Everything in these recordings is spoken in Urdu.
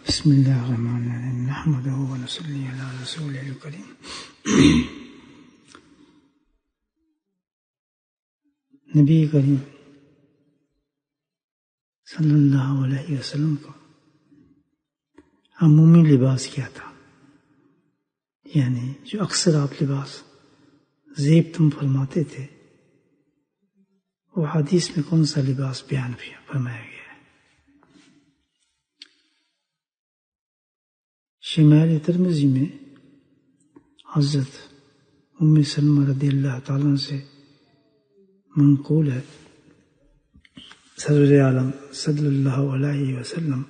بسم اللہ الرحمن الرحیم نحمدہ و نصلی علی رسولہ الکریم. نبی کریم صلی اللہ علیہ وسلم کا عمومی لباس کیا تھا؟ یعنی جو اکثر آپ لباس زیب تم فرماتے تھے، وہ حدیث میں کون سا لباس بیان فرمایا گیا ہے؟ شمائل ترمذی میں حضرت ام سلمہ رضی اللہ تعالیٰ سے منقول ہے، سرور عالم صلی اللہ علیہ وسلم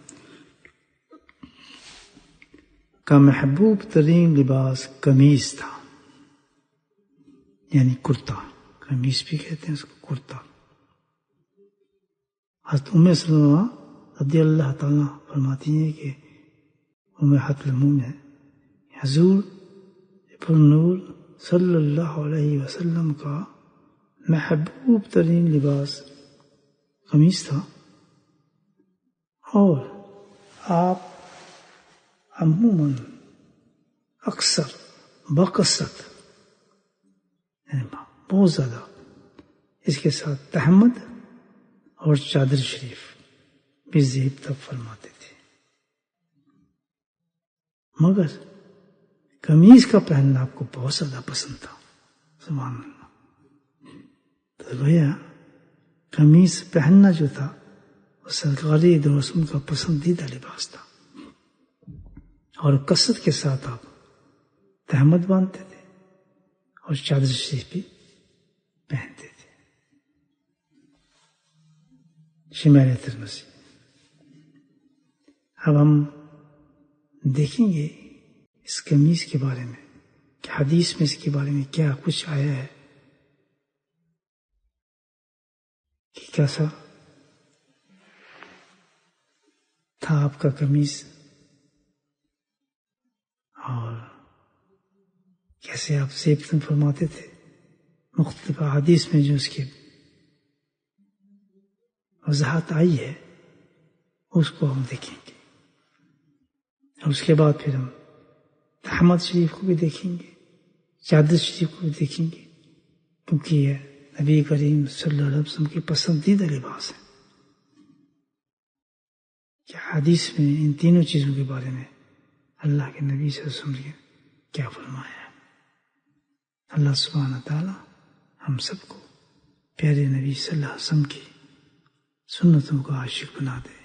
کا محبوب ترین لباس قمیص تھا، یعنی کرتا. قمیص بھی کہتے ہیں اس کو، کرتا. حضرت ام سلمہ رضی اللہ تعالیٰ فرماتی ہیں کہ امہات المومنین حضور پرنور صلی اللہ علیہ وسلم کا محبوب ترین لباس قمیص تھا، اور آپ عموماً اکثر بکثرت یعنی بہت زیادہ اس کے ساتھ تہمد اور چادر شریف بھی زیب تب فرماتے تھے. مگر قمیص کا پہننا آپ کو بہت زیادہ پسند تھا. سبحان اللہ. تو گویا قمیص پہننا جو تھا وہ سرکاری دو رسول کا پسندیدہ لباس تھا، اور کثرت کے ساتھ آپ تہمد باندھتے تھے اور چادر شریف بھی پہنتے تھے. شمائل ترمذی. اب ہم دیکھیں گے اس قمیص کے بارے میں کہ حدیث میں اس کے بارے میں کیا کچھ آیا ہے کہ کیسا تھا آپ کا قمیص، اور کیسے آپ زیب تن فرماتے تھے. مختلف حدیث میں جو اس کی وضاحت آئی ہے اس کو ہم دیکھیں گے، اور اس کے بعد پھر ہم تہمد شریف کو بھی دیکھیں گے، چادر شریف کو بھی دیکھیں گے، کیونکہ یہ نبی کریم صلی اللہ علیہ وسلم کی پسندیدہ لباس ہے. کہ حدیث میں ان تینوں چیزوں کے بارے میں اللہ کے نبی صلی اللہ علیہ وسلم نے کیا فرمایا ہے. اللہ سبحانہ تعالی ہم سب کو پیارے نبی صلی اللہ علیہ وسلم کی سنتوں کا عاشق بنا دے.